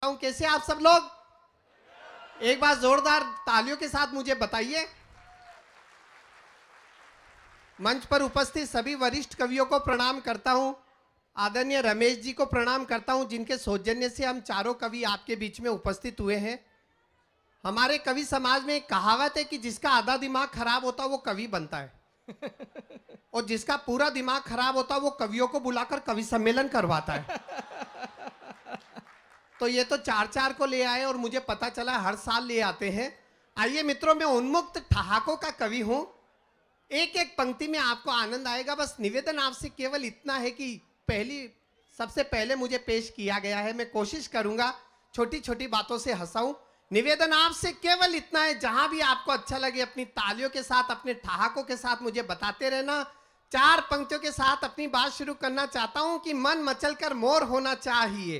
कैसे आप सब लोग? एक बार जोरदार तालियों के साथ मुझे बताइए। मंच पर उपस्थित सभी वरिष्ठ कवियों को प्रणाम करता हूं। आदरणीय रमेश जी को प्रणाम करता हूं, जिनके सौजन्य से हम चारों कवि आपके बीच में उपस्थित हुए हैं। हमारे कवि समाज में एक कहावत है कि जिसका आधा दिमाग खराब होता है वो कवि बनता है और जिसका पूरा दिमाग खराब होता है वो कवियों को बुलाकर कवि सम्मेलन करवाता है। तो ये तो चार चार को ले आए और मुझे पता चला हर साल ले आते हैं। आइए मित्रों, मैं उन्मुक्त ठहाकों का कवि हूं। एक एक पंक्ति में आपको आनंद आएगा। बस निवेदन आपसे केवल इतना है कि सबसे पहले मुझे पेश किया गया है, मैं कोशिश करूंगा छोटी छोटी बातों से हंसाऊं। निवेदन आपसे केवल इतना है, जहां भी आपको अच्छा लगे अपनी तालियों के साथ, अपने ठहाकों के साथ मुझे बताते रहना। चार पंक्तियों के साथ अपनी बात शुरू करना चाहता हूं कि मन मचलकर मोर होना चाहिए,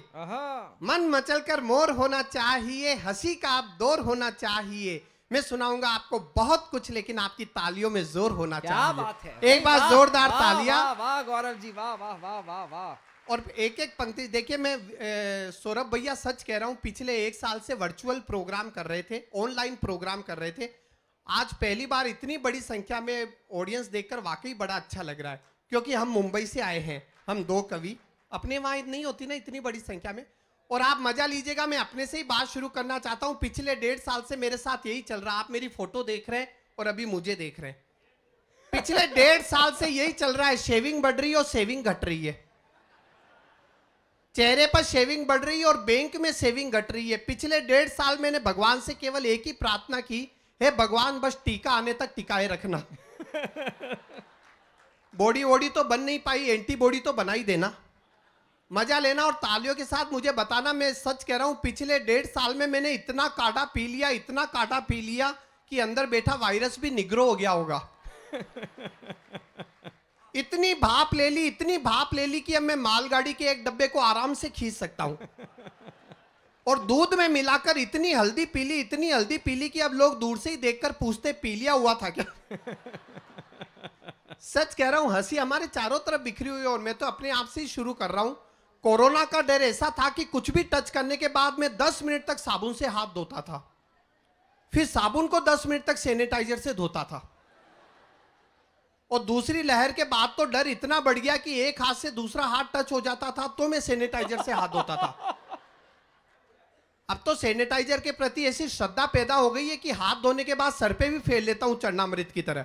मन मचलकर मोर होना चाहिए, हंसी का आप दौर होना चाहिए। मैं सुनाऊंगा आपको बहुत कुछ, लेकिन आपकी तालियों में जोर होना चाहिए। क्या बात है, एक बार जोरदार तालियां। वाह गौरव जी, वाह वाह वाह वाह वाह। और एक एक पंक्ति देखिए, मैं सौरभ भैया सच कह रहा हूं, पिछले एक साल से वर्चुअल प्रोग्राम कर रहे थे, ऑनलाइन प्रोग्राम कर रहे थे। आज पहली बार इतनी बड़ी संख्या में ऑडियंस देखकर वाकई बड़ा अच्छा लग रहा है, क्योंकि हम मुंबई से आए हैं, हम दो कवि, अपने वहां नहीं होती ना इतनी बड़ी संख्या में। और आप मजा लीजिएगा। मैं अपने से ही बात शुरू करना चाहता हूं। पिछले 1.5 साल से मेरे साथ यही चल रहा है। आप मेरी फोटो देख रहे हैं और अभी मुझे देख रहे हैं। पिछले 1.5 साल से यही चल रहा है। शेविंग बढ़ रही है और सेविंग घट रही है। चेहरे पर शेविंग बढ़ रही है और बैंक में सेविंग घट रही है। पिछले 1.5 साल मैंने भगवान से केवल एक ही प्रार्थना की, हे भगवान बस टीका आने तक टिकाए रखना। बॉडी वॉडी तो बन नहीं पाई, एंटीबॉडी तो बना ही देना। मजा लेना और तालियों के साथ मुझे बताना। मैं सच कह रहा हूं, पिछले 1.5 साल में मैंने इतना काढ़ा पी लिया, इतना काढ़ा पी लिया कि अंदर बैठा वायरस भी निग्रो हो गया होगा। इतनी भाप ले ली, इतनी भाप ले ली कि अब मैं मालगाड़ी के एक डब्बे को आराम से खींच सकता हूं। और दूध में मिलाकर इतनी हल्दी पी ली, इतनी हल्दी पी ली कि अब लोग दूर से ही देखकर पूछते पी लिया हुआ था क्या। सच कह रहा हूं, हंसी हमारे चारों तरफ बिखरी हुई है। और मैं तो अपने आप से ही शुरू कर रहा हूं। कोरोना का डर ऐसा था कि कुछ भी टच करने के बाद मैं 10 मिनट तक साबुन से हाथ धोता था, फिर साबुन को 10 मिनट तक सैनिटाइजर से धोता था। और दूसरी लहर के बाद तो डर इतना बढ़ गया कि एक हाथ से दूसरा हाथ टच हो जाता था तो मैं सैनिटाइजर से हाथ धोता था। अब तो सैनिटाइजर के प्रति ऐसी श्रद्धा पैदा हो गई है कि हाथ धोने के बाद सर पे भी फेर लेता हूं चरणामृत की तरह।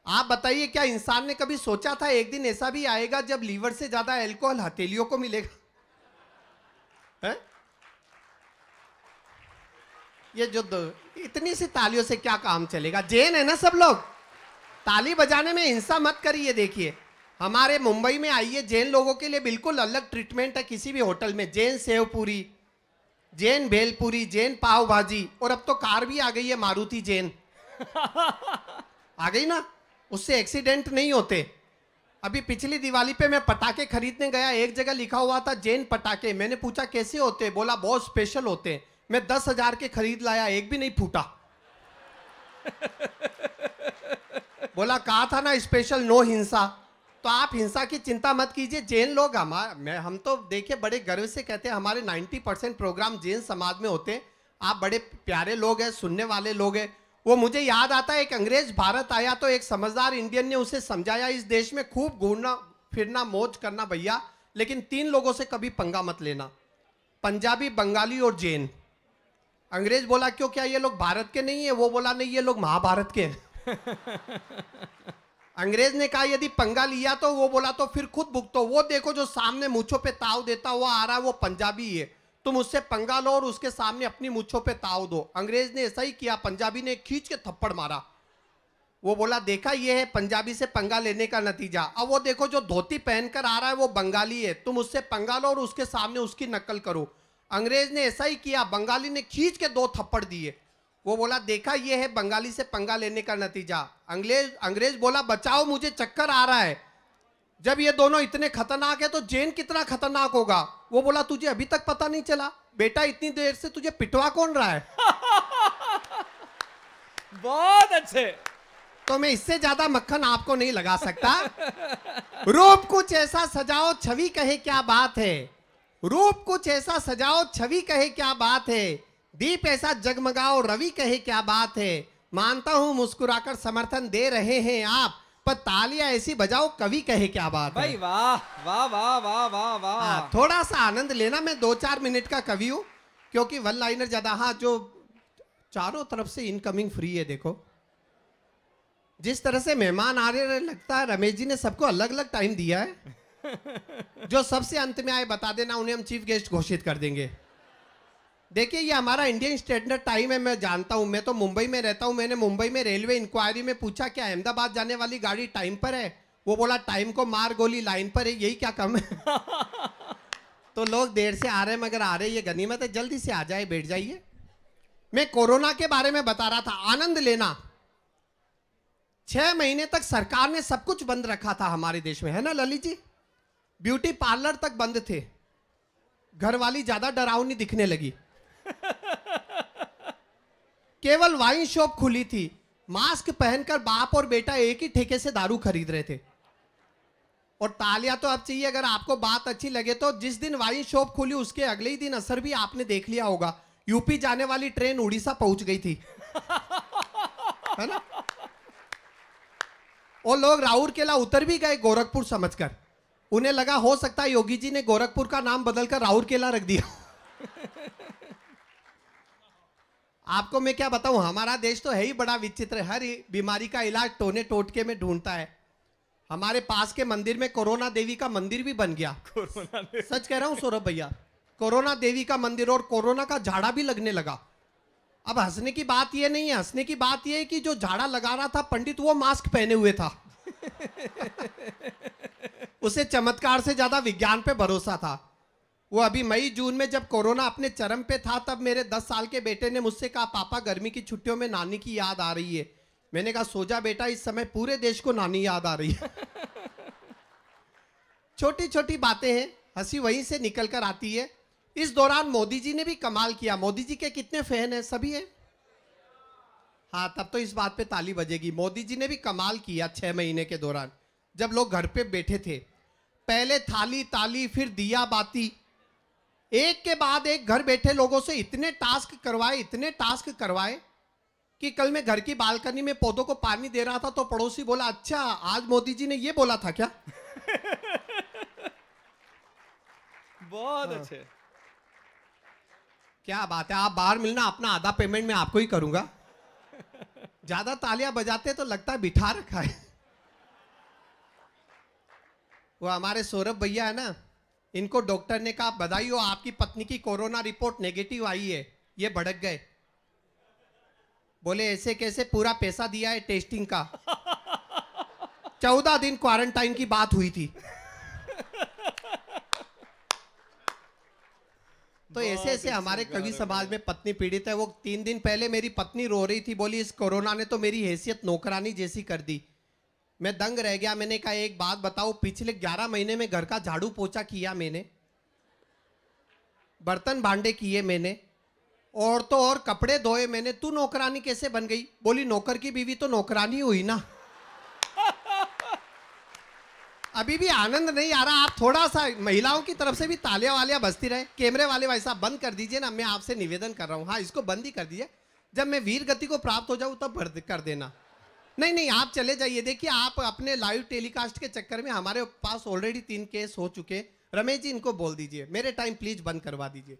आप बताइए, क्या इंसान ने कभी सोचा था एक दिन ऐसा भी आएगा जब लीवर से ज्यादा अल्कोहल हथेलियों को मिलेगा? है? ये जो इतनी सी तालियों से क्या काम चलेगा? जैन है ना सब लोग, ताली बजाने में हिंसा मत करिए। देखिए, हमारे मुंबई में आइए, जैन लोगों के लिए बिल्कुल अलग ट्रीटमेंट है। किसी भी होटल में जैन सेव पूरी, जैन भेलपुरी, जैन पाव भाजी, और अब तो कार भी आ गई है मारुति जैन। आ गई ना, उससे एक्सीडेंट नहीं होते। अभी पिछली दिवाली पे मैं पटाखे खरीदने गया, एक जगह लिखा हुआ था जैन पटाखे। मैंने पूछा कैसे होते, बोला बहुत स्पेशल होते हैं। मैं 10,000 के खरीद लाया, एक भी नहीं फूटा। बोला कहा था ना स्पेशल, नो हिंसा। तो आप हिंसा की चिंता मत कीजिए। जैन लोग हम तो देखिए बड़े गर्व से कहते हैं हमारे 90% प्रोग्राम जैन समाज में होते हैं। आप बड़े प्यारे लोग हैं, सुनने वाले लोग हैं। वो मुझे याद आता है, एक अंग्रेज भारत आया तो एक समझदार इंडियन ने उसे समझाया, इस देश में खूब घूमना फिरना मौज करना भैया, लेकिन 3 लोगों से कभी पंगा मत लेना, पंजाबी, बंगाली और जैन। अंग्रेज बोला क्यों, क्या ये लोग भारत के नहीं है? वो बोला नहीं, ये लोग महाभारत के हैं। अंग्रेज ने कहा यदि पंगा लिया तो, वो बोला तो फिर खुद भुगतो। वो देखो जो सामने मूंछों पे ताव देता हुआ आ रहा है वो पंजाबी है, तुम उससे पंगा लो और उसके सामने अपनी मूंछों पे ताव दो। अंग्रेज ने ऐसा ही किया, पंजाबी ने खींच के थप्पड़ मारा। वो बोला देखा ये है पंजाबी से पंगा लेने का नतीजा। अब वो देखो जो धोती पहनकर आ रहा है वो बंगाली है, तुम उससे पंगा लो और उसके सामने उसकी नकल करो। अंग्रेज ने ऐसा ही किया, बंगाली ने खींच के 2 थप्पड़ दिए। वो बोला देखा ये है बंगाली से पंगा लेने का नतीजा। अंग्रेज बोला बचाओ मुझे चक्कर आ रहा है। जब ये दोनों इतने खतरनाक है तो जैन कितना खतरनाक होगा? वो बोला तुझे अभी तक पता नहीं चला बेटा, इतनी देर से तुझे पिटवा कौन रहा है? बहुत अच्छे। तो मैं इससे ज्यादा मक्खन आपको नहीं लगा सकता। रूप कुछ ऐसा सजाओ, छवि कहे क्या बात है। रूप कुछ ऐसा सजाओ छवि कहे क्या बात है, दीप ऐसा जगमगाओ रवि कहे क्या बात है। मानता हूं मुस्कुराकर समर्थन दे रहे हैं आप, पर तालियां ऐसी बजाओ कवि कहे क्या बात भाई है। वाह वाह वाह वाह वाह वाह। थोड़ा सा आनंद लेना, मैं 2-4 मिनट का कवि हूं, क्योंकि वन लाइनर ज्यादा। हाँ, जो चारों तरफ से इनकमिंग फ्री है, देखो जिस तरह से मेहमान आ रहे हैं, लगता है रमेश जी ने सबको अलग अलग टाइम दिया है। जो सबसे अंत में आए बता देना, उन्हें हम चीफ गेस्ट घोषित कर देंगे। देखिए, ये हमारा इंडियन स्टैंडर्ड टाइम है, मैं जानता हूं। मैं तो मुंबई में रहता हूं। मैंने मुंबई में रेलवे इंक्वायरी में पूछा क्या अहमदाबाद जाने वाली गाड़ी टाइम पर है? वो बोला टाइम को मार गोली लाइन पर है, यही क्या कम है? तो लोग देर से आ रहे हैं मगर आ रहे हैं, ये गनीमत है। जल्दी से आ जाए, बैठ जाइए। मैं कोरोना के बारे में बता रहा था, आनंद लेना। 6 महीने तक सरकार ने सब कुछ बंद रखा था हमारे देश में, है ना ललित जी? ब्यूटी पार्लर तक बंद थे, घरवाली ज्यादा डरावनी दिखने लगी। केवल वाइन शॉप खुली थी, मास्क पहनकर बाप और बेटा एक ही ठेके से दारू खरीद रहे थे। और तालियां तो अब चाहिए अगर आपको बात अच्छी लगे तो। जिस दिन वाइन शॉप खुली उसके अगले ही दिन असर भी आपने देख लिया होगा, यूपी जाने वाली ट्रेन उड़ीसा पहुंच गई थी, है ना? और लोग राउरकेला उतर भी गए गोरखपुर समझकर। उन्हें लगा हो सकता है योगी जी ने गोरखपुर का नाम बदलकर राउरकेला रख दिया। आपको मैं क्या बताऊं, हमारा देश तो है ही बड़ा विचित्र। हर बीमारी का इलाज टोने टोटके में ढूंढता है। हमारे पास के मंदिर में कोरोना देवी का मंदिर भी बन गया। सच कह रहा हूं सौरभ भैया, कोरोना देवी का मंदिर, और कोरोना का झाड़ा भी लगने लगा। अब हंसने की बात यह नहीं है, हंसने की बात यह है कि जो झाड़ा लगा रहा था पंडित, वो मास्क पहने हुए था। उसे चमत्कार से ज्यादा विज्ञान पे भरोसा था। वो अभी मई जून में जब कोरोना अपने चरम पे था, तब मेरे 10 साल के बेटे ने मुझसे कहा, पापा गर्मी की छुट्टियों में नानी की याद आ रही है। मैंने कहा सो जा बेटा, इस समय पूरे देश को नानी याद आ रही है। छोटी छोटी बातें हैं, हंसी वहीं से निकल कर आती है। इस दौरान मोदी जी ने भी कमाल किया। मोदी जी के कितने फैन हैं? सभी हैं? हाँ, तब तो इस बात पे ताली बजेगी। मोदी जी ने भी कमाल किया 6 महीने के दौरान, जब लोग घर पे बैठे थे। पहले थाली ताली, फिर दिया बाती, एक के बाद एक घर बैठे लोगों से इतने टास्क करवाए कि कल मैं घर की बालकनी में पौधों को पानी दे रहा था तो पड़ोसी बोला, अच्छा आज मोदी जी ने ये बोला था क्या? बहुत अच्छे। क्या बात है। आप बाहर मिलना, अपना आधा पेमेंट मैं आपको ही करूंगा। ज्यादा तालियां बजाते तो लगता है बिठा रखा है। वो हमारे सौरभ भैया है ना, इनको डॉक्टर ने कहा बधाई हो, आपकी पत्नी की कोरोना रिपोर्ट नेगेटिव आई है। ये भड़क गए, बोले ऐसे कैसे, पूरा पैसा दिया है टेस्टिंग का। 14 दिन क्वारंटाइन की बात हुई थी। तो ऐसे ऐसे हमारे कवि समाज में पत्नी पीड़ित है। वो 3 दिन पहले मेरी पत्नी रो रही थी, बोली इस कोरोना ने तो मेरी हैसियत नौकरानी जैसी कर दी। मैं दंग रह गया। मैंने कहा एक बात बताओ, पिछले 11 महीने में घर का झाड़ू पोछा किया मैंने, बर्तन भांडे किए मैंने, और तो और कपड़े धोए मैंने, तू नौकरानी कैसे बन गई? बोली नौकर की बीवी तो नौकरानी हुई ना। अभी भी आनंद नहीं आ रहा? आप थोड़ा सा महिलाओं की तरफ से भी तालियां वालियां बजती रहे। कैमरे वाले भाई साहब बंद कर दीजिए ना, मैं आपसे निवेदन कर रहा हूं। हाँ, इसको बंद ही कर दीजिए। जब मैं वीर गति को प्राप्त हो जाऊं तब बंद कर देना। नहीं नहीं, आप चले जाइए। देखिए, आप अपने लाइव टेलीकास्ट के चक्कर में हमारे पास ऑलरेडी 3 केस हो चुके। रमेश जी इनको बोल दीजिए मेरे टाइम प्लीज बंद करवा दीजिए।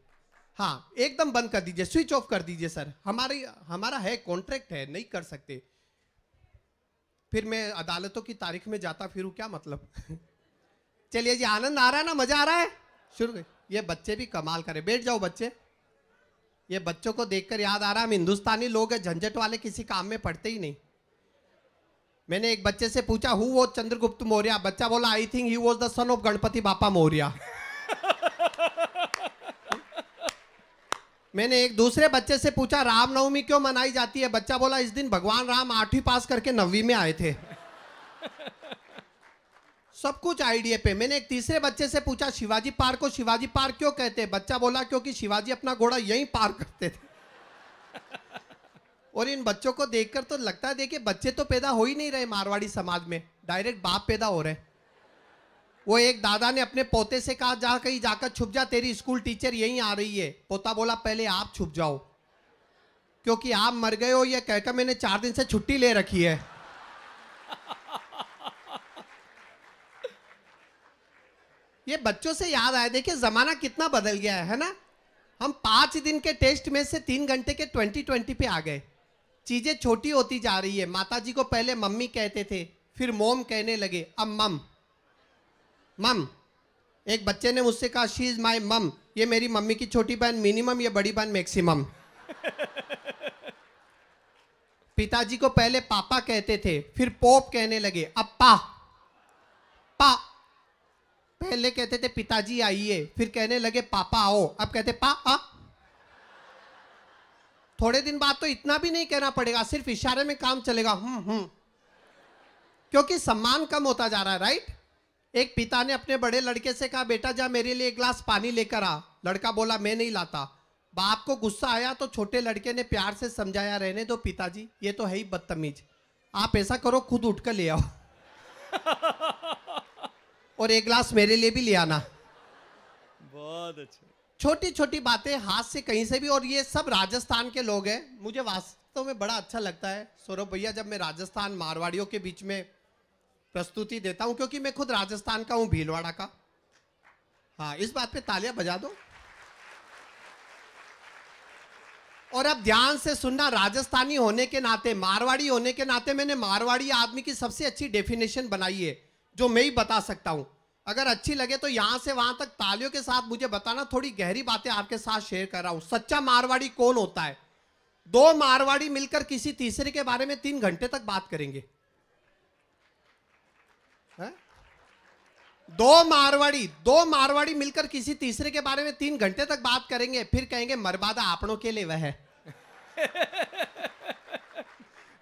हाँ, एकदम बंद कर दीजिए, स्विच ऑफ कर दीजिए सर। हमारा है, कॉन्ट्रैक्ट है, नहीं कर सकते। फिर मैं अदालतों की तारीख में जाता फिरूं, क्या मतलब। चलिए जी, आनंद आ रहा है ना, मजा आ रहा है? शुरू। ये बच्चे भी कमाल करे, बैठ जाओ बच्चे। ये बच्चों को देखकर याद आ रहा है, हम हिंदुस्तानी लोग हैं, झंझट वाले किसी काम में पड़ते ही नहीं। मैंने एक बच्चे से पूछा हु वॉज चंद्रगुप्त मौर्य? बच्चा बोला I think he was the son of Ganpati बापा मौर्य। मैंने एक दूसरे बच्चे से पूछा रामनवमी क्यों मनाई जाती है? बच्चा बोला इस दिन भगवान राम 8वीं पास करके 9वीं में आए थे। सब कुछ आइडिया पे। मैंने एक तीसरे बच्चे से पूछा शिवाजी पार्क को शिवाजी पार्क क्यों कहते हैं? बच्चा बोला क्योंकि शिवाजी अपना घोड़ा यहीं पार करते थे। और इन बच्चों को देखकर तो लगता है, देखिए बच्चे तो पैदा हो ही नहीं रहे मारवाड़ी समाज में, डायरेक्ट बाप पैदा हो रहे। वो एक दादा ने अपने पोते से कहा, जा कहीं जाकर छुप जा, तेरी स्कूल टीचर यहीं आ रही है। पोता बोला, पहले आप छुप जाओ, क्योंकि आप मर गए हो ये कहकर मैंने 4 दिन से छुट्टी ले रखी है। ये बच्चों से याद आया, देखिए जमाना कितना बदल गया है ना। हम 5 दिन के टेस्ट में से 3 घंटे के 2020 पे आ गए। चीजें छोटी होती जा रही है। माता जी को पहले मम्मी कहते थे, फिर मोम कहने लगे, अब मम। मम, एक बच्चे ने मुझसे कहा, शी इज माई मम, ये मेरी मम्मी की छोटी बहन मिनिमम, ये बड़ी बहन मैक्सिमम। पिताजी को पहले पापा कहते थे, फिर पोप कहने लगे, अब पा। पा, पहले कहते थे पिताजी आइए, फिर कहने लगे पापा आओ, अब कहते पा आ। थोड़े दिन बाद तो इतना भी नहीं कहना पड़ेगा, सिर्फ इशारे में काम चलेगा, क्योंकि सम्मान कम होता जा रहा है, राइट। एक पिता ने अपने बड़े लड़के से कहा, बेटा जा मेरे लिए 1 गिलास पानी लेकर आ। लड़का बोला, मैं नहीं लाता। बाप को गुस्सा आया तो छोटे लड़के ने प्यार से समझाया, रहने दो पिताजी, ये तो है ही बदतमीज, आप ऐसा करो खुद उठकर ले आओ और 1 गिलास मेरे लिए भी ले आना। बहुत अच्छे। छोटी छोटी बातें हाथ से कहीं से भी, और ये सब राजस्थान के लोग हैं। मुझे वास्तव में बड़ा अच्छा लगता है सौरभ भैया, जब मैं राजस्थान मारवाड़ियों के बीच में प्रस्तुति देता हूं, क्योंकि मैं खुद राजस्थान का हूं, भीलवाड़ा का। हाँ, इस बात पे तालियां बजा दो। और अब ध्यान से सुनना, राजस्थानी होने के नाते, मारवाड़ी होने के नाते, मैंने मारवाड़ी आदमी की सबसे अच्छी डेफिनेशन बनाई है, जो मैं ही बता सकता हूं। अगर अच्छी लगे तो यहां से वहां तक तालियों के साथ मुझे बताना। थोड़ी गहरी बातें आपके साथ शेयर कर रहा हूं। सच्चा मारवाड़ी कौन होता है? 2 मारवाड़ी मिलकर किसी तीसरे के बारे में 3 घंटे तक बात करेंगे। है? 2 मारवाड़ी मिलकर किसी तीसरे के बारे में 3 घंटे तक बात करेंगे, फिर कहेंगे मरबादा आपनों के लिए वह है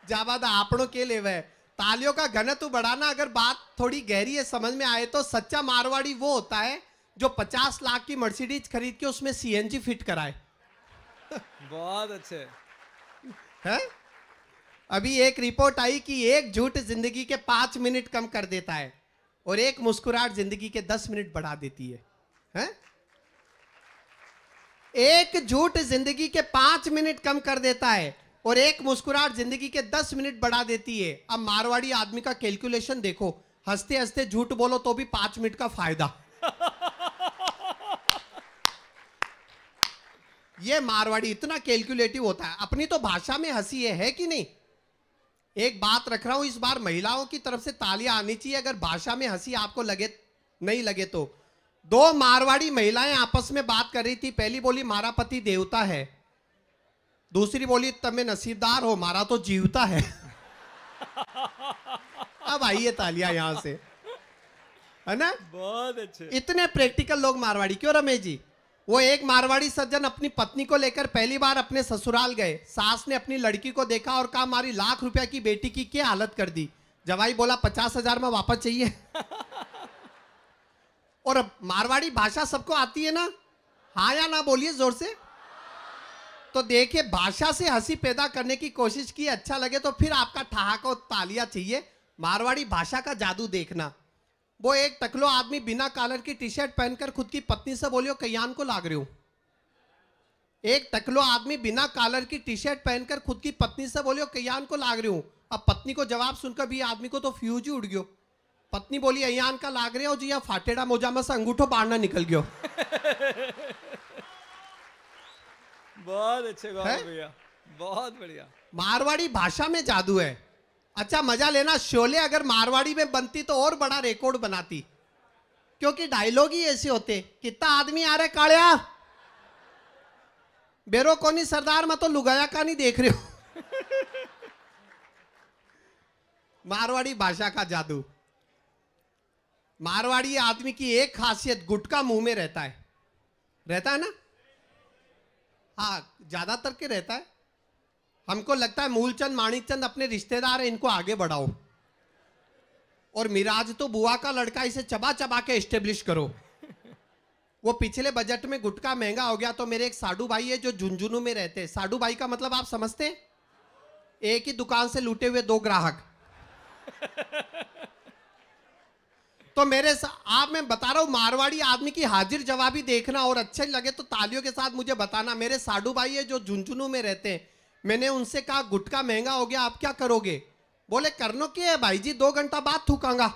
जाबादा आपनों के लिए वह। तालियों का घनत्व बढ़ाना, अगर बात थोड़ी गहरी है, समझ में आए, तो सच्चा मारवाड़ी वो होता है जो 50 लाख की मर्सिडीज खरीद के उसमें सीएनजी फिट कराए। बहुत अच्छे है? अभी एक रिपोर्ट आई कि एक झूठ जिंदगी के 5 मिनट कम कर देता है और एक मुस्कुराहट जिंदगी के 10 मिनट बढ़ा देती है। हैं? एक झूठ जिंदगी के 5 मिनट कम कर देता है और एक मुस्कुराहट जिंदगी के 10 मिनट बढ़ा देती है। अब मारवाड़ी आदमी का कैलकुलेशन देखो, हंसते हंसते झूठ बोलो तो भी 5 मिनट का फायदा। ये मारवाड़ी इतना कैलकुलेटिव होता है। अपनी तो भाषा में हंसी है कि नहीं? एक बात रख रहा हूं, इस बार महिलाओं की तरफ से तालियां आनी चाहिए अगर भाषा में हंसी आपको लगे, नहीं लगे तो। 2 मारवाड़ी महिलाएं आपस में बात कर रही थी। पहली बोली, मारा पति देवता है। दूसरी बोली, तमें नसीबदार हो, मारा तो जीवता है। अब आइए तालियां यहां से, है ना? बहुत अच्छे। इतने प्रैक्टिकल लोग मारवाड़ी। क्यों रमेश जी? वो एक मारवाड़ी सज्जन अपनी पत्नी को लेकर पहली बार अपने ससुराल गए। सास ने अपनी लड़की को देखा और कहा, हमारी लाख रुपया की बेटी की क्या हालत कर दी। जवाई बोला, 50,000 में वापस चाहिए। और मारवाड़ी भाषा सबको आती है ना? हाँ या ना बोलिए जोर से। तो देखिए, भाषा से हंसी पैदा करने की कोशिश की, अच्छा लगे तो फिर आपका ठहाका और तालियां चाहिए। मारवाड़ी भाषा का जादू देखना। वो एक टकलो आदमी बिना कॉलर की टी शर्ट पहनकर खुद की पत्नी से बोलियो, कयान को लाग रहे हो। एक टकलो आदमी बिना कॉलर की टी शर्ट पहनकर खुद की पत्नी से बोलियो, कयान को लाग रहे हो। अब पत्नी को जवाब सुनकर भी आदमी को तो फ्यूज ही उड़ गयो। पत्नी बोली, अयान का लाग रहे हो जी, या फाटेड़ा मोजामा से अंगूठो बाढ़ना निकल गयो। बहुत अच्छे गौरव भैया, बहुत बढ़िया। मारवाड़ी भाषा में जादू है। अच्छा, मजा लेना, शोले अगर मारवाड़ी में बनती तो और बड़ा रिकॉर्ड बनाती, क्योंकि डायलॉग ही ऐसे होते। कितना आदमी आ रहे कालिया, बेरो कोनी सरदार, मैं तो लुगाया का नहीं देख रहे हो। मारवाड़ी भाषा का जादू। मारवाड़ी आदमी की एक खासियत, गुटका मुंह में रहता है। रहता है ना? हाँ, ज्यादातर के रहता है। हमको लगता है मूलचंद माणिकचंद अपने रिश्तेदार है, इनको आगे बढ़ाओ, और मिराज तो बुआ का लड़का, इसे चबा चबा के एस्टेब्लिश करो। वो पिछले बजट में गुटका महंगा हो गया, तो मेरे एक साडू भाई है जो झुंझुनू में रहते हैं। साडू भाई का मतलब आप समझते? एक ही दुकान से लूटे हुए 2 ग्राहक। तो आप मैं बता रहा हूँ, मारवाड़ी आदमी की हाजिर जवाबी देखना, और अच्छे लगे तो तालियों के साथ मुझे बताना। मेरे साडू भाई है जो झुंझुनू में रहते हैं, मैंने उनसे कहा गुटखा महंगा हो गया, आप क्या करोगे? बोले करनो क्या है भाई जी, 2 घंटा बाद थूकांगा।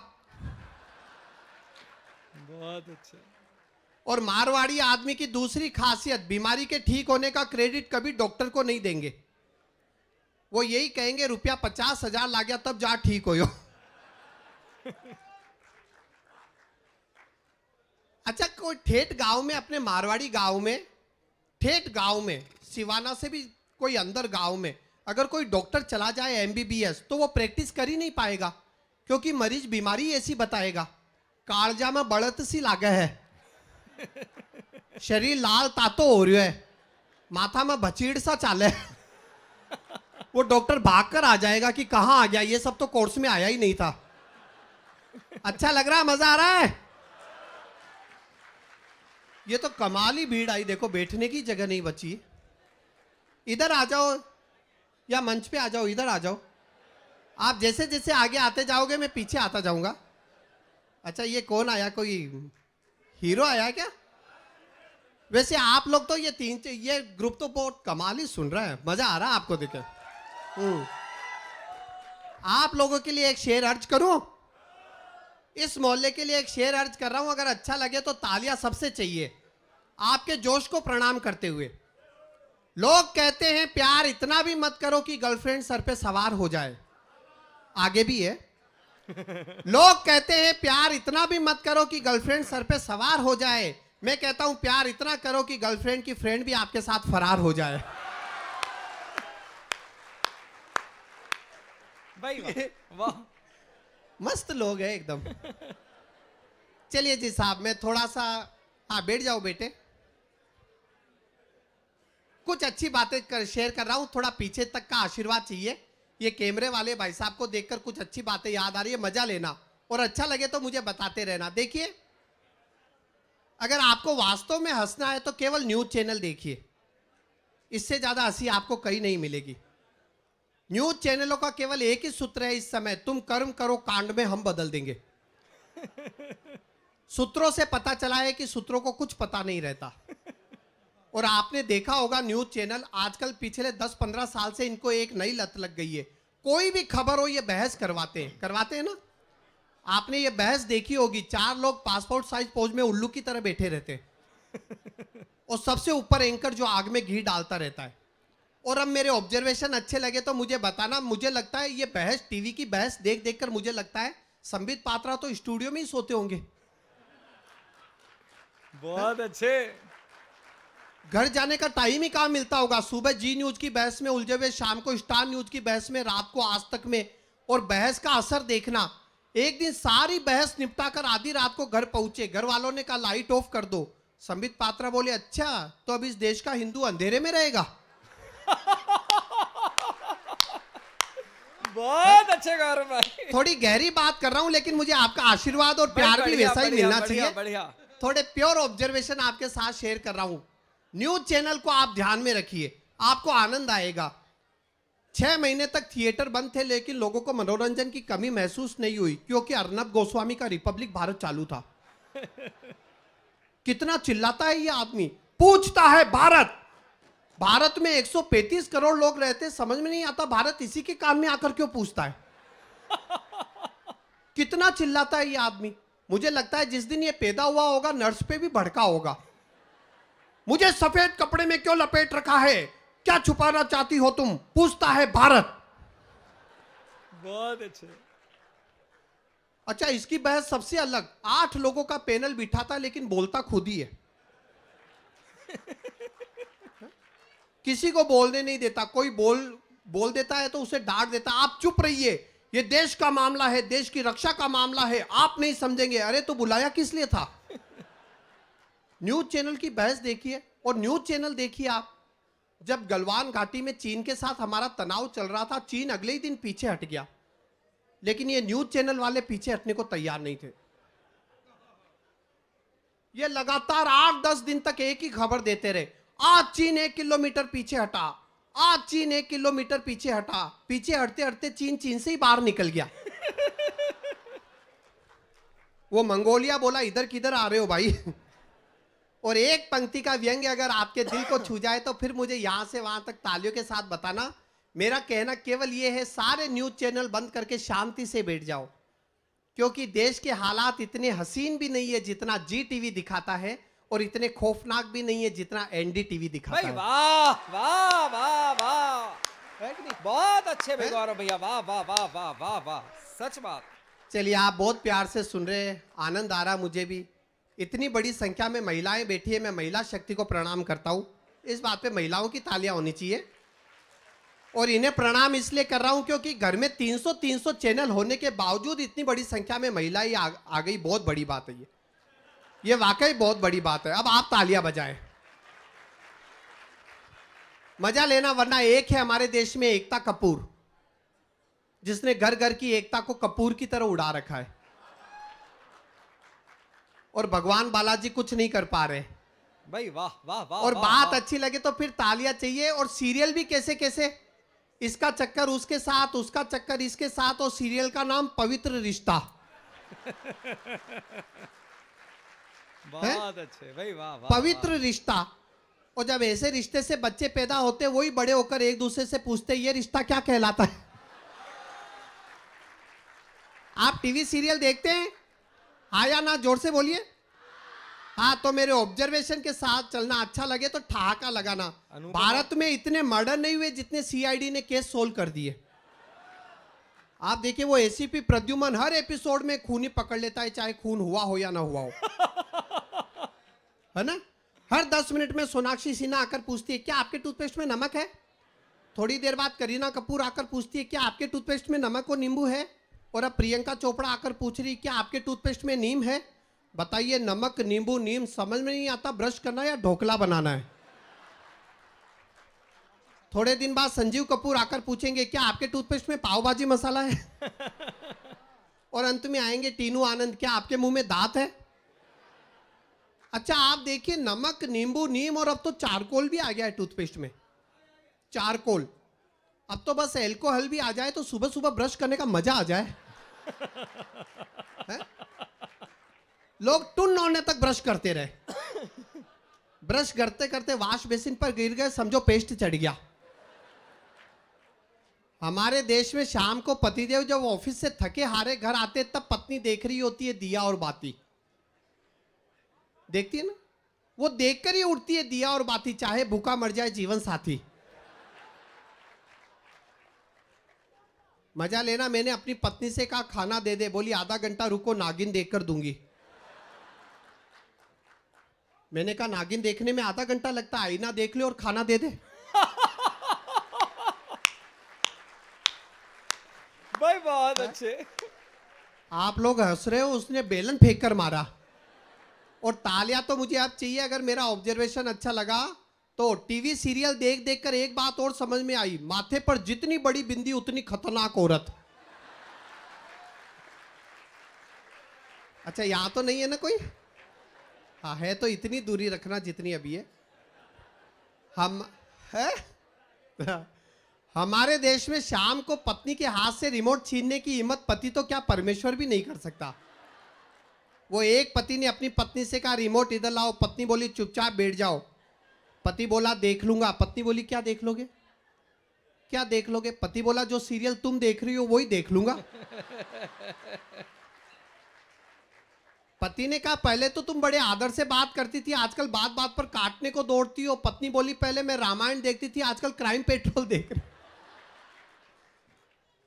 बहुत अच्छा। और मारवाड़ी आदमी की दूसरी खासियत, बीमारी के ठीक होने का क्रेडिट कभी डॉक्टर को नहीं देंगे। वो यही कहेंगे रुपया 50,000 ला गया तब जा ठीक हो। अच्छा, कोई ठेठ गांव में, अपने मारवाड़ी गांव में, ठेठ गांव में, सिवाना से भी कोई अंदर गांव में अगर कोई डॉक्टर चला जाए एमबीबीएस, तो वो प्रैक्टिस कर ही नहीं पाएगा, क्योंकि मरीज बीमारी ऐसी बताएगा, कालजा में बढ़त सी लागे है, शरीर लाल तातो हो रहा है, माथा में भचीड़ सा चाले। वो डॉक्टर भागकर आ जाएगा कि कहां आ गया, ये सब तो कोर्स में आया ही नहीं था। अच्छा लग रहा है, मजा आ रहा है? ये तो कमाल ही भीड़ आई, देखो बैठने की जगह नहीं बची। इधर आ जाओ या मंच पे आ जाओ, इधर आ जाओ। आप जैसे जैसे आगे आते जाओगे मैं पीछे आता जाऊंगा। अच्छा, ये कौन आया, कोई हीरो आया क्या? वैसे आप लोग तो ये ग्रुप तो बहुत कमाल ही सुन रहा है, मजा आ रहा है आपको देखे। आप लोगों के लिए एक शेर अर्ज करूं, इस मोहल्ले के लिए एक शेर अर्ज कर रहा हूं, अगर अच्छा लगे तो तालियां सबसे चाहिए, आपके जोश को प्रणाम करते हुए। लोग कहते हैं प्यार इतना भी मत करो कि गर्लफ्रेंड सर पे सवार हो जाए, आगे भी है। लोग कहते हैं प्यार इतना भी मत करो कि गर्लफ्रेंड सर पे सवार हो जाए, मैं कहता हूं प्यार इतना करो कि गर्लफ्रेंड की फ्रेंड भी आपके साथ फरार हो जाए। भाई वाह, मस्त लोग हैं एकदम। चलिए जी साहब, मैं थोड़ा सा, हाँ बैठ जाओ बेटे, कुछ अच्छी बातें शेयर कर रहा हूं, थोड़ा पीछे तक का आशीर्वाद चाहिए। ये कैमरे वाले भाई साहब को देखकर कुछ अच्छी बातें याद आ रही है, मजा लेना, और अच्छा लगे तो मुझे बताते रहना। देखिए, अगर आपको वास्तव में हंसना है तो केवल न्यूज चैनल देखिए, इससे ज्यादा हंसी आपको कहीं नहीं मिलेगी। न्यूज चैनलों का केवल एक ही सूत्र है इस समय, तुम कर्म करो कांड में हम बदल देंगे। सूत्रों से पता चला है कि सूत्रों को कुछ पता नहीं रहता। और आपने देखा होगा न्यूज चैनल आजकल पिछले 10-15 साल से इनको एक नई लत लग गई है, कोई भी खबर हो ये बहस करवाते हैं ना। आपने ये बहस देखी होगी, 4 लोग पासपोर्ट साइज पोज में उल्लू की तरह बैठे रहते हैं, और सबसे ऊपर एंकर जो आग में घी डालता रहता है। और अब मेरे ऑब्जर्वेशन अच्छे लगे तो मुझे बताना। मुझे लगता है ये बहस, टीवी की बहस देख देख कर मुझे लगता है संबित पात्रा तो स्टूडियो में ही सोते होंगे। बहुत अच्छे। घर जाने का टाइम ही कहाँ मिलता होगा, सुबह जी न्यूज की बहस में उलझे हुए, शाम को स्टार न्यूज की बहस में, रात को आज तक में, और बहस का असर देखना। एक दिन सारी बहस निपटा कर आधी रात को घर पहुंचे, घर वालों ने कहा लाइट ऑफ कर दो, संबित पात्रा बोले अच्छा तो अब इस देश का हिंदू अंधेरे में रहेगा। बहुत अच्छे गौरव भाई, थोड़ी गहरी बात कर रहा हूं, लेकिन मुझे आपका आशीर्वाद और प्यार भी वैसा ही मिलना चाहिए। बढ़िया। थोड़े प्योर ऑब्जर्वेशन आपके साथ शेयर कर रहा हूं। न्यूज चैनल को आप ध्यान में रखिए, आपको आनंद आएगा। 6 महीने तक थिएटर बंद थे, लेकिन लोगों को मनोरंजन की कमी महसूस नहीं हुई, क्योंकि अर्नब गोस्वामी का रिपब्लिक भारत चालू था। कितना चिल्लाता है ये आदमी, पूछता है भारत में 135 करोड़ लोग रहते, समझ में नहीं आता भारत इसी के काम में आकर क्यों पूछता है। कितना चिल्लाता है ये आदमी। मुझे लगता है जिस दिन ये पैदा हुआ होगा नर्स पे भी भड़का होगा। मुझे सफेद कपड़े में क्यों लपेट रखा है, क्या छुपाना चाहती हो तुम, पूछता है भारत। बहुत अच्छे। अच्छा, इसकी बहस सबसे अलग, 8 लोगों का पैनल बिठाता लेकिन बोलता खुद ही है। किसी को बोलने नहीं देता, कोई बोल देता है तो उसे डांट देता, आप चुप रहिए, ये देश का मामला है, देश की रक्षा का मामला है, आप नहीं समझेंगे। अरे तो बुलाया किस लिए था। न्यूज चैनल की बहस देखिए, और न्यूज चैनल देखिए आप, जब गलवान घाटी में चीन के साथ हमारा तनाव चल रहा था, चीन अगले ही दिन पीछे हट गया, लेकिन ये न्यूज चैनल वाले पीछे हटने को तैयार नहीं थे। ये लगातार 8-10 दिन तक एक ही खबर देते रहे, आज चीन 1 किलोमीटर पीछे हटा, आज चीन 1 किलोमीटर पीछे हटा। पीछे हटते हटते चीन से ही बाहर निकल गया। वो मंगोलिया बोला इधर किधर आ रहे हो भाई। और एक पंक्ति का व्यंग्य अगर आपके दिल को छू जाए तो फिर मुझे यहां से वहां तक तालियों के साथ बताना। मेरा कहना केवल ये है, सारे न्यूज चैनल बंद करके शांति से बैठ जाओ, क्योंकि देश के हालात इतने हसीन भी नहीं है जितना जी टीवी दिखाता है, और इतने खौफनाक भी नहीं है जितना एनडी टीवी दिखाता भाई है। वाह वाह वाह वाह, है कि नहीं? बहुत अच्छे भाई गौरव भैया, वाह वाह वाह वाह वाह वाह, सच बात। चलिए, आप बहुत प्यार से सुन रहे हैं, आनंद आ रहा मुझे भी। इतनी बड़ी संख्या में महिलाएं बैठी है, मैं महिला शक्ति को प्रणाम करता हूं। इस बात पे महिलाओं की तालियां होनी चाहिए। और इन्हें प्रणाम इसलिए कर रहा हूं क्योंकि घर में 300 चैनल होने के बावजूद इतनी बड़ी संख्या में महिलाएं आ गई, बहुत बड़ी बात है ये वाकई बहुत बड़ी बात है। अब आप तालियां बजाएं, मजा लेना, वरना एक है हमारे देश में एकता कपूर, जिसने घर घर की एकता को कपूर की तरह उड़ा रखा है, और भगवान बालाजी कुछ नहीं कर पा रहे भाई वाह वाह वाह। और वाह, बात वाह। अच्छी लगे तो फिर तालियां चाहिए। और सीरियल भी कैसे कैसे, इसका चक्कर उसके साथ, उसका चक्कर इसके साथ, और सीरियल का नाम पवित्र रिश्ता। बहुत अच्छे भाई, वाह वाह। पवित्र रिश्ता। और जब ऐसे रिश्ते से बच्चे पैदा होते, वही बड़े होकर एक दूसरे से पूछते ये रिश्ता क्या कहलाता है। आप टीवी सीरियल देखते हैं? हाँ या ना, जोर से बोलिए। हाँ, तो मेरे ऑब्जर्वेशन के साथ चलना, अच्छा लगे तो ठहाका लगाना। भारत में इतने मर्डर नहीं हुए जितने सीआईडी ने केस सोल्व कर दिए। आप देखिए, वो एसीपी प्रद्युमन हर एपिसोड में खून ही पकड़ लेता है, चाहे खून हुआ हो या ना हुआ हो, है ना। हर 10 मिनट में सोनाक्षी सिन्हा आकर पूछती है क्या आपके टूथपेस्ट में नमक है। थोड़ी देर बाद करीना कपूर आकर पूछती है क्या आपके टूथपेस्ट में नमक और नींबू है। और अब प्रियंका चोपड़ा आकर पूछ रही क्या आपके टूथपेस्ट में नीम है। बताइए, नमक नींबू नीम समझ में नहीं आता, ब्रश करना या ढोकला बनाना है। थोड़े दिन बाद संजीव कपूर आकर पूछेंगे क्या आपके टूथपेस्ट में पाव भाजी मसाला है। और अंत में आएंगे टीनू आनंद, क्या आपके मुंह में दांत है। अच्छा, आप देखिए, नमक नींबू नीम, और अब तो चारकोल भी आ गया है टूथपेस्ट में। चारकोल, अब तो बस एल्कोहल भी आ जाए तो सुबह सुबह ब्रश करने का मजा आ जाए। है? लोग टुन होने तक ब्रश करते रहे, ब्रश करते करते वॉश बेसिन पर गिर गए, समझो पेस्ट चढ़ गया। हमारे देश में शाम को पतिदेव जब ऑफिस से थके हारे घर आते, तब पत्नी देख रही होती है दिया और बाती। देखती है ना, वो देखकर ही उठती है दिया और बाती, चाहे भूखा मर जाए जीवन साथी। मजा लेना, मैंने अपनी पत्नी से कहा खाना दे दे, बोली आधा घंटा रुको, नागिन देखकर दूंगी। मैंने कहा नागिन देखने में आधा घंटा लगता है, आईना देख ले और खाना दे दे। भाई बहुत अच्छे। आप लोग हंस रहे हो, उसने बेलन फेंक कर मारा। और तालियां तो मुझे अब चाहिए। अगर मेरा ऑब्जर्वेशन अच्छा लगा तो टीवी सीरियल देख देख कर एक बात और समझ में आई, माथे पर जितनी बड़ी बिंदी उतनी खतरनाक औरत। अच्छा, यहां तो नहीं है ना कोई? हाँ है, तो इतनी दूरी रखना जितनी अभी है। हम है हमारे देश में शाम को पत्नी के हाथ से रिमोट छीनने की हिम्मत पति तो क्या परमेश्वर भी नहीं कर सकता। वो एक पति ने अपनी पत्नी से कहा रिमोट इधर लाओ, पत्नी बोली चुपचाप बैठ जाओ। पति बोला देख लूंगा। पत्नी बोली क्या देख लोगे, क्या देख लोगे। पति बोला जो सीरियल तुम देख रही हो वही देख लूंगा। पति ने कहा पहले तो तुम बड़े आदर से बात करती थी, आजकल बात बात पर काटने को दौड़ती हो। पत्नी बोली पहले मैं रामायण देखती थी, आजकल क्राइम पेट्रोल देख रही।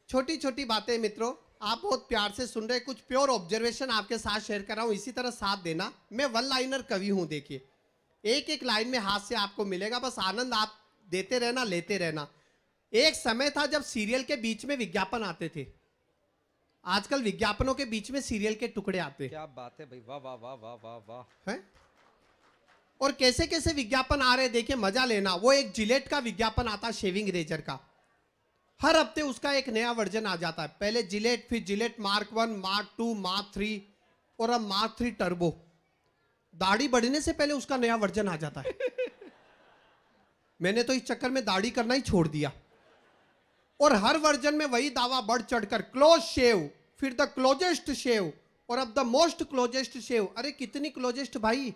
छोटी छोटी बातें मित्रों, आप बहुत प्यार से सुन रहे, कुछ प्योर ऑब्जर्वेशन आपके साथ शेयर कर रहा हूं, इसी तरह साथ देना। मैं वन लाइनर कवि हूं, देखिए एक एक लाइन में हाथ से आपको मिलेगा, बस आनंद आप देते रहना, लेते रहना। एक समय था जब सीरियल के बीच में विज्ञापन आते थे, आजकल विज्ञापनों के बीच में सीरियल के टुकड़े आते। क्या बात है भाई, वाह वाह वाह वाह वाह वाह। है और कैसे कैसे विज्ञापन आ रहे, देखिए मजा लेना। वो एक जिलेट का विज्ञापन आता, शेविंग रेजर का, हर हफ्ते उसका एक नया वर्जन आ जाता है। पहले जिलेट, फिर जिलेट मार्क 1, मार्क 2, मार्क 3 और अब मार्क 3 टर्बो। दाढ़ी बढ़ने से पहले उसका नया वर्जन आ जाता है। मैंने तो इस चक्कर में दाढ़ी करना ही छोड़ दिया। और हर वर्जन में वही दावा बढ़ चढ़कर, क्लोज शेव, फिर द क्लोजेस्ट शेव, और अब द मोस्ट क्लोजेस्ट शेव, अरे कितनी क्लोजेस्ट भाई,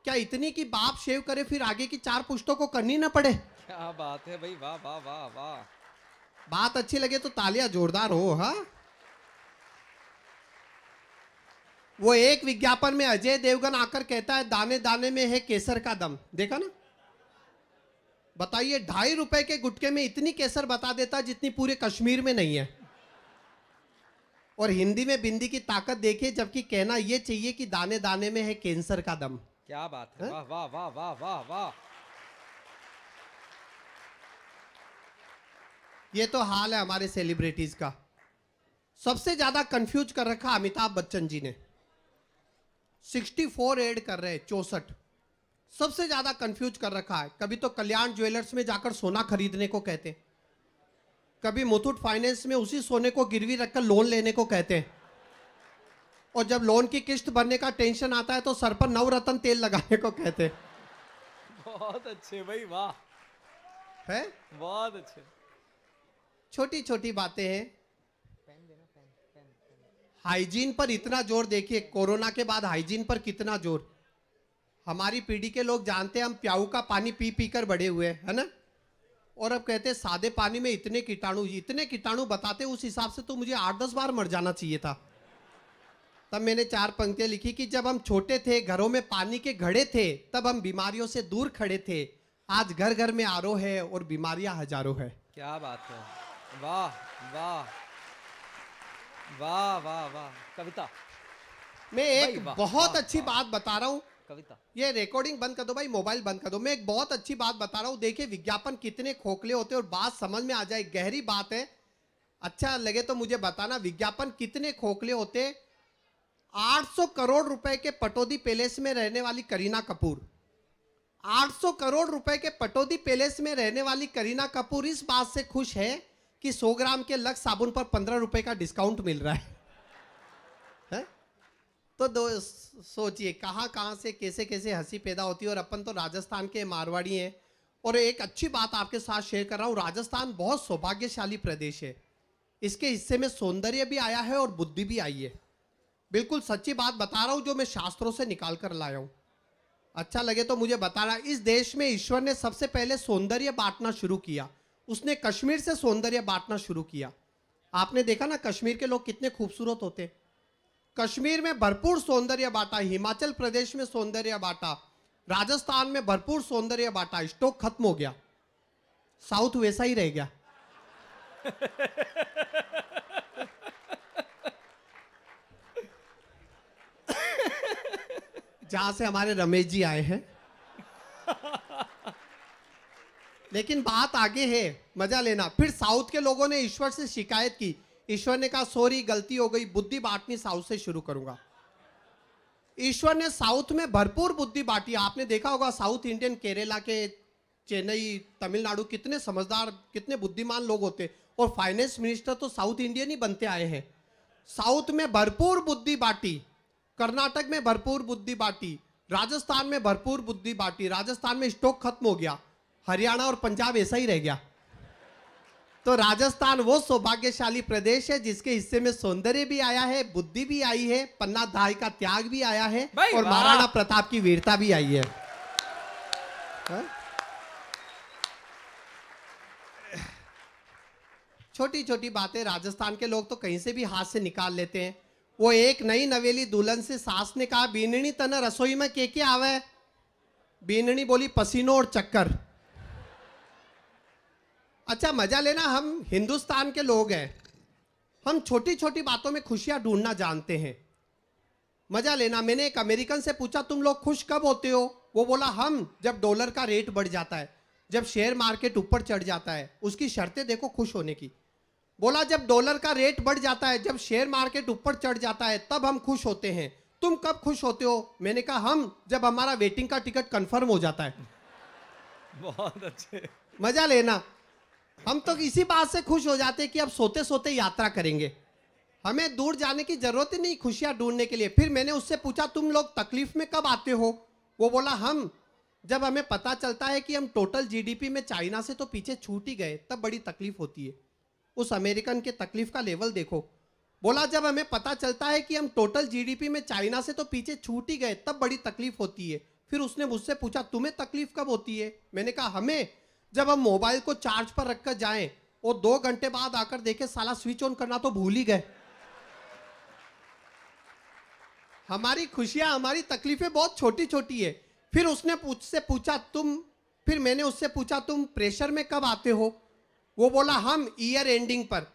क्या इतनी कि बाप शेव करे फिर आगे की 4 पुश्तों को करनी ना पड़े। क्या बात है भाई, वाह वाह वाह वाह। बात अच्छी लगे तो तालियां जोरदार हो। हाँ, वो एक विज्ञापन में अजय देवगन आकर कहता है दाने दाने में है केसर का दम, देखा ना। बताइए 2.5 रुपए के गुटके में इतनी केसर बता देता जितनी पूरे कश्मीर में नहीं है। और हिंदी में बिंदी की ताकत देखिए, जबकि कहना यह चाहिए कि दाने दाने में है कैंसर का दम। क्या बात है, वाह वाह वाह वाह वाह वाह। ये तो हाल है हमारे सेलिब्रिटीज का। सबसे ज्यादा कंफ्यूज कर रखा अमिताभ बच्चन जी ने, 64 ऐड कर रहे हैं, 64 सबसे ज्यादा कंफ्यूज कर रखा है। कभी तो कल्याण ज्वेलर्स में जाकर सोना खरीदने को कहते हैं, कभी मुथूट फाइनेंस में उसी सोने को गिरवी रखकर लोन लेने को कहते हैं, और जब लोन की किस्त भरने का टेंशन आता है तो सर पर नवरत्न तेल लगाने को कहते हैं। बहुत अच्छे भाई, वाह है, बहुत अच्छे। छोटी छोटी बातें हैं। हाइजीन पर इतना जोर, देखिए कोरोना के बाद हाइजीन पर कितना जोर। हमारी पीढ़ी के लोग जानते हैं हम प्याऊ का पानी पी पी कर बड़े हुए है ना, और अब कहते हैं सादे पानी में इतने कीटाणु बताते, उस हिसाब से तो मुझे 8-10 बार मर जाना चाहिए था। तब मैंने 4 पंक्तियां लिखी कि जब हम छोटे थे, घरों में पानी के घड़े थे, तब हम बीमारियों से दूर खड़े थे। आज घर घर में आरओ है और बीमारियां हजारों है। क्या बात है, वाह वाह वाह वाह वाह। कविता, मैं एक भाई वाह, बहुत वाह, अच्छी वाह। बात बता रहा हूं। कविता, ये रिकॉर्डिंग बंद कर दो भाई, मोबाइल बंद कर दो। मैं एक बहुत अच्छी बात बता रहा हूं। देखिए विज्ञापन कितने खोखले होते हैं, और बात समझ में आ जाए, गहरी बात है, अच्छा लगे तो मुझे बताना, विज्ञापन कितने खोखले होते। 800 करोड़ रुपए के पटौदी पैलेस में रहने वाली करीना कपूर, 800 करोड़ रुपए के पटौदी पैलेस में रहने वाली करीना कपूर इस बात से खुश है कि 100 ग्राम के लक्स साबुन पर 15 रुपए का डिस्काउंट मिल रहा है? तो सोचिए कहां कहां से कैसे कैसे हंसी पैदा होती है। और अपन तो राजस्थान के मारवाड़ी हैं। और एक अच्छी बात आपके साथ शेयर कर रहा हूं, राजस्थान बहुत सौभाग्यशाली प्रदेश है। इसके हिस्से में सौंदर्य भी आया है और बुद्धि भी आई है। बिल्कुल सच्ची बात बता रहा हूं, जो मैं शास्त्रों से निकाल कर लाया हूं। अच्छा लगे तो मुझे बताना, इस देश में ईश्वर ने सबसे पहले सौंदर्य बांटना शुरू किया। उसने कश्मीर से सौंदर्य बांटना शुरू किया। आपने देखा ना कश्मीर के लोग कितने खूबसूरत होते। कश्मीर में भरपूर सौंदर्य बांटा, हिमाचल प्रदेश में सौंदर्य बांटा, राजस्थान में भरपूर सौंदर्य बांटा। स्टॉक खत्म हो गया, साउथ वैसा ही रह गया। जहां से हमारे रमेश जी आए हैं। लेकिन बात आगे है, मजा लेना। फिर साउथ के लोगों ने ईश्वर से शिकायत की। ईश्वर ने कहा सॉरी गलती हो गई, बुद्धि बांटनी साउथ से शुरू करूंगा। ईश्वर ने साउथ में भरपूर बुद्धि बांटी। आपने देखा होगा साउथ इंडियन, केरला के, चेन्नई, तमिलनाडु, कितने समझदार, कितने बुद्धिमान लोग होते। और फाइनेंस मिनिस्टर तो साउथ इंडियन ही बनते आए हैं। साउथ में भरपूर बुद्धि बांटी, कर्नाटक में भरपूर बुद्धि बांटी, राजस्थान में भरपूर बुद्धि बांटी। राजस्थान में स्टॉक खत्म हो गया, हरियाणा और पंजाब ऐसा ही रह गया। तो राजस्थान वो सौभाग्यशाली प्रदेश है जिसके हिस्से में सौंदर्य भी आया है, बुद्धि भी आई है, पन्ना धाय का त्याग भी आया है, और महाराणा प्रताप की वीरता भी आई है। छोटी छोटी बातें राजस्थान के लोग तो कहीं से भी हाथ से निकाल लेते हैं। वो एक नई नवेली दुल्हन से सास ने कहा बीननी तना रसोई में के आवे। बीननी बोली पसीनों और चक्कर। अच्छा मजा लेना, हम हिंदुस्तान के लोग हैं, हम छोटी छोटी बातों में खुशियां ढूंढना जानते हैं। मजा लेना, मैंने एक अमेरिकन से पूछा तुम लोग खुश कब होते हो? वो बोला हम जब डॉलर का रेट बढ़ जाता है, जब शेयर मार्केट ऊपर चढ़ जाता है। उसकी शर्तें देखो खुश होने की। बोला जब डॉलर का रेट बढ़ जाता है, जब शेयर मार्केट ऊपर चढ़ जाता है, तब हम खुश होते हैं। तुम कब खुश होते हो? मैंने कहा हम जब हमारा वेटिंग का टिकट कंफर्म हो जाता है। बहुत अच्छे। मजा लेना, हम तो इसी बात से खुश हो जाते हैं कि अब सोते सोते यात्रा करेंगे, हमें दूर जाने की जरूरत ही नहीं खुशियां ढूंढने के लिए। फिर मैंने उससे पूछा तुम लोग तकलीफ में कब आते हो? वो बोला हम जब हमें पता चलता है कि हम टोटल जीडीपी में चाइना से तो पीछे छूट ही गए, तब बड़ी तकलीफ होती है। उस अमेरिकन के तकलीफ का लेवल देखो। बोला जब हमें पता चलता है कि हम टोटल जीडीपी में चाइना से तो पीछे छूट ही गए, तब बड़ी तकलीफ होती है। फिर उसने मुझसे पूछा तुम्हें तकलीफ कब होती है? मैंने कहा हमें, जब हम मोबाइल को चार्ज पर रखकर जाएं और 2 घंटे बाद आकर देखे साला स्विच ऑन करना तो भूल ही गए। हमारी खुशियां, हमारी तकलीफें बहुत छोटी छोटी है। फिर उसने मुझसे पूछा फिर मैंने उससे पूछा तुम प्रेशर में कब आते हो? वो बोला हम ईयर एंडिंग पर,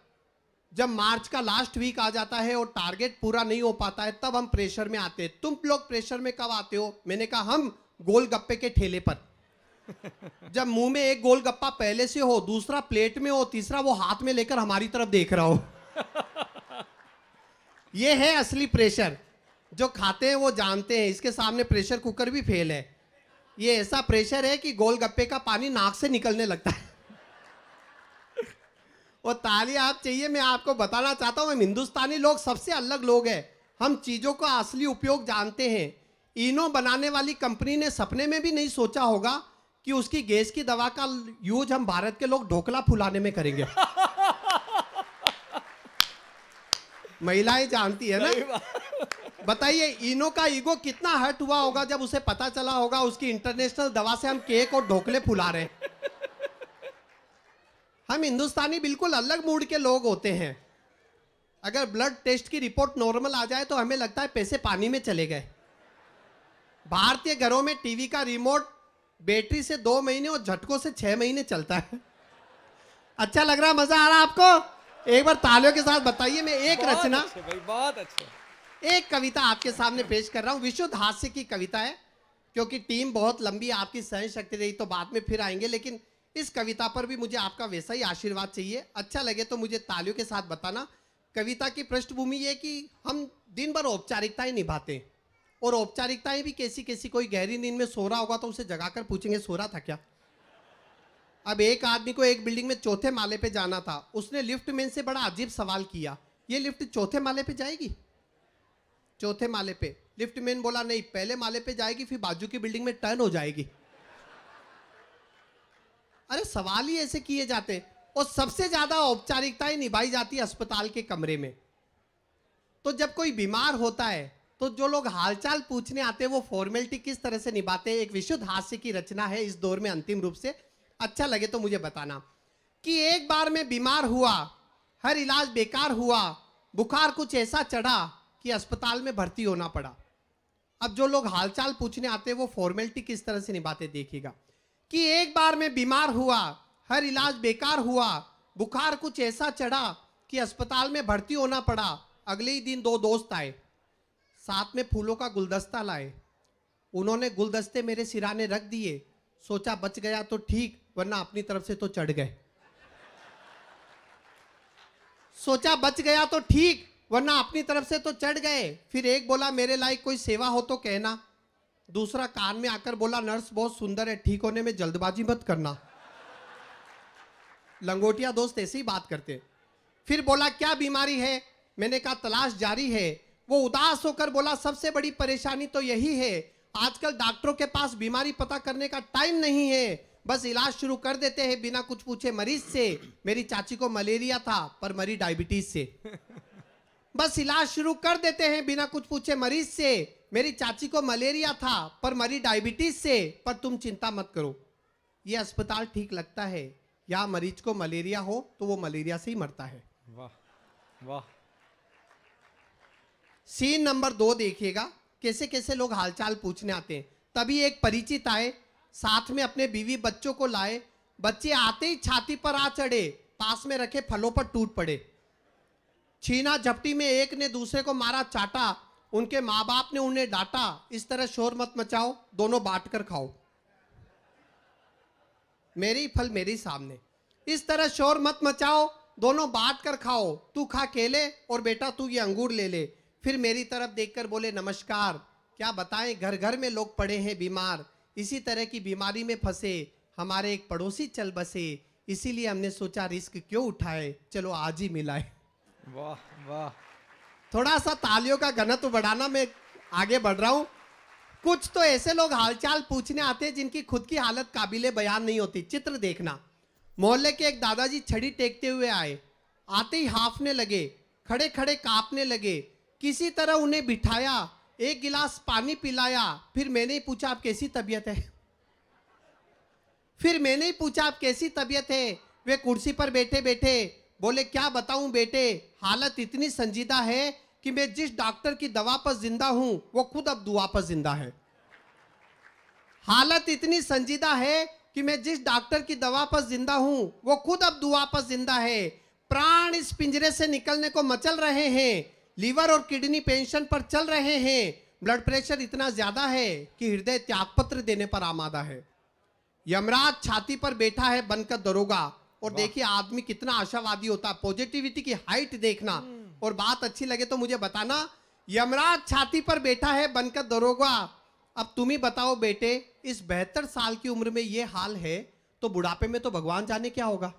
जब मार्च का लास्ट वीक आ जाता है और टारगेट पूरा नहीं हो पाता है तब हम प्रेशर में आते हैं। तुम लोग प्रेशर में कब आते हो? मैंने कहा हम गोलगप्पे के ठेले पर। जब मुंह में एक गोलगप्पा पहले से हो, दूसरा प्लेट में हो, तीसरा वो हाथ में लेकर हमारी तरफ देख रहा हो। ये है असली प्रेशर। जो खाते हैं वो जानते हैं, इसके सामने प्रेशर कुकर भी फेल है। ये ऐसा प्रेशर है कि गोलगप्पे का पानी नाक से निकलने लगता है। और ताली आप चाहिए, मैं आपको बताना चाहता हूं, हम हिंदुस्तानी लोग सबसे अलग लोग हैं। हम चीजों का असली उपयोग जानते हैं। इनो बनाने वाली कंपनी ने सपने में भी नहीं सोचा होगा कि उसकी गैस की दवा का यूज हम भारत के लोग ढोकला फुलाने में करेंगे। महिलाएं जानती है ना। बताइए इनो का ईगो कितना हर्ट हुआ होगा जब उसे पता चला होगा उसकी इंटरनेशनल दवा से हम केक और ढोकले फुला रहे हैं। हम हिंदुस्तानी बिल्कुल अलग मूड के लोग होते हैं। अगर ब्लड टेस्ट की रिपोर्ट नॉर्मल आ जाए तो हमें लगता है पैसे पानी में चले गए। भारतीय घरों में टीवी का रिमोट बैटरी से 2 महीने और झटकों से 6 महीने चलता है। अच्छा लग रहा, मजा आ रहा आपको? एक बार तालियों के साथ बताइए। मैं एक रचना, बहुत अच्छे, एक कविता आपके सामने पेश कर रहा हूं। विशुद्ध हास्य की कविता है। क्योंकि टीम बहुत लंबी, आपकी सहन शक्ति रही तो बाद में फिर आएंगे, लेकिन इस कविता पर भी मुझे आपका वैसा ही आशीर्वाद चाहिए। अच्छा लगे तो मुझे तालियों के साथ बताना। कविता की पृष्ठभूमि ये कि हम दिन भर औपचारिकताएं निभाते हैं, और औपचारिकताएं भी कैसी कैसी। कोई गहरी नींद में सो रहा होगा तो उसे जगाकर पूछेंगे सो रहा था क्या? अब एक आदमी को एक बिल्डिंग में 4थे माले पे जाना था। उसने लिफ्ट मैन से बड़ा अजीब सवाल किया, ये लिफ्ट 4थे माले पे जाएगी? 4थे माले पे? लिफ्ट मैन बोला नहीं, पहले माले पे जाएगी, फिर बाजू की बिल्डिंग में टर्न हो जाएगी। अरे सवाल ही ऐसे किए जाते। और सबसे ज्यादा औपचारिकताएं निभाई जाती है अस्पताल के कमरे में। तो जब कोई बीमार होता है तो जो लोग हालचाल पूछने आते हैं वो फॉर्मेलिटी किस तरह से निभाते हैं। एक विशुद्ध हास्य की रचना है इस दौर में अंतिम रूप से। अच्छा लगे तो मुझे बताना कि एक बार मैं बीमार हुआ, हर इलाज बेकार हुआ, बुखार कुछ ऐसा चढ़ा कि अस्पताल में भर्ती होना पड़ा। अब जो लोग हालचाल पूछने आते हैं वो फॉर्मेलिटी किस तरह से निभाते देखिएगा कि एक बार मैं बीमार हुआ, हर इलाज बेकार हुआ, बुखार कुछ ऐसा चढ़ा कि अस्पताल में भर्ती होना पड़ा। अगले ही दिन 2 दोस्त आए, साथ में फूलों का गुलदस्ता लाए। उन्होंने गुलदस्ते मेरे सिराने रख दिए। सोचा बच गया तो ठीक, वरना अपनी तरफ से तो चढ़ गए। सोचा बच गया तो ठीक, वरना अपनी तरफ से तो चढ़ गए। फिर एक बोला मेरे लायक कोई सेवा हो तो कहना। दूसरा कान में आकर बोला नर्स बहुत सुंदर है, ठीक होने में जल्दबाजी मत करना। लंगोटिया दोस्त ऐसे ही बात करते। फिर बोला क्या बीमारी है? मैंने कहा तलाश जारी है। वो उदास होकर बोला सबसे बड़ी परेशानी तो यही है, आजकल डॉक्टरों के पास बीमारी पता करने का टाइम नहीं है, बस इलाज शुरू कर देते हैं बिना कुछ पूछे मरीज से। मेरी चाची को मलेरिया था पर मरी डायबिटीज से। बस इलाज शुरू कर देते हैं बिना कुछ पूछे मरीज से। मेरी चाची को मलेरिया था पर मरी डायबिटीज से। पर तुम चिंता मत करो, ये अस्पताल ठीक लगता है। यहाँ मरीज को मलेरिया हो तो वो मलेरिया से ही मरता है। वाह वाह। सीन नंबर 2 देखिएगा, कैसे कैसे लोग हालचाल पूछने आते हैं। तभी एक परिचित आए, साथ में अपने बीवी बच्चों को लाए। बच्चे आते ही छाती पर आ चढ़े, पास में रखे फलों पर टूट पड़े। छीना झपटी में एक ने दूसरे को मारा चाटा। उनके माँ बाप ने उन्हें डांटा, इस तरह शोर मत मचाओ, दोनों बांट कर खाओ। मेरे ही फल मेरे ही सामने, इस तरह शोर मत मचाओ, दोनों बांट कर खाओ। तू खा केले और बेटा तू ये अंगूर ले ले। फिर मेरी तरफ देखकर बोले नमस्कार, क्या बताएं घर घर में लोग पड़े हैं बीमार। इसी तरह की बीमारी में फंसे हमारे एक पड़ोसी चल बसे, इसीलिए हमने सोचा रिस्क क्यों उठाए, चलो आज ही मिलाए। वाह वाह। थोड़ा सा तालियों का घनत्व बढ़ाना, मैं आगे बढ़ रहा हूं। कुछ तो ऐसे लोग हालचाल पूछने आते हैं जिनकी खुद की हालत काबिले बयान नहीं होती। चित्र देखना, मोहल्ले के एक दादाजी छड़ी टेकते हुए आए। आते ही हाफने लगे, खड़े खड़े कांपने लगे। किसी तरह उन्हें बिठाया, एक गिलास पानी पिलाया। फिर मैंने ही पूछा आप कैसी तबीयत है? फिर मैंने ही पूछा आप कैसी तबीयत है? वे कुर्सी पर बैठे बैठे बोले क्या बताऊं बेटे, हालत इतनी संजीदा है कि मैं जिस डॉक्टर की दवा पर जिंदा हूं वो खुद अब दुआ पर जिंदा है। हालत इतनी संजीदा है कि मैं जिस डॉक्टर की दवा पर जिंदा हूं वो खुद अब दुआ पर जिंदा है। प्राण इस पिंजरे से निकलने को मचल रहे हैं, लीवर और किडनी पेंशन पर चल रहे हैं, ब्लड प्रेशर इतना ज्यादा है कि हृदय त्यागपत्र देने पर आमादा है। यमराज छाती पर बैठा है बनकर दरोगा। और देखिए आदमी कितना आशावादी होता है, पॉजिटिविटी की हाइट देखना। और बात अच्छी लगे तो मुझे बताना। यमराज छाती पर बैठा है बनकर दरोगा। अब तुम ही बताओ बेटे, इस 72 साल की उम्र में ये हाल है तो बुढ़ापे में तो भगवान जाने क्या होगा।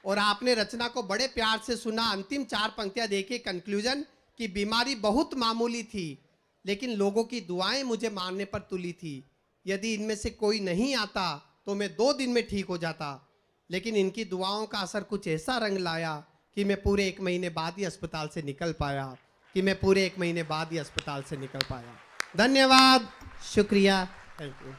और आपने रचना को बड़े प्यार से सुना। अंतिम 4 पंक्तियां देखिए, कंक्लूजन कि बीमारी बहुत मामूली थी लेकिन लोगों की दुआएं मुझे मारने पर तुली थी। यदि इनमें से कोई नहीं आता तो मैं 2 दिन में ठीक हो जाता, लेकिन इनकी दुआओं का असर कुछ ऐसा रंग लाया कि मैं पूरे 1 महीने बाद ही अस्पताल से निकल पाया। धन्यवाद, शुक्रिया, थैंक यू।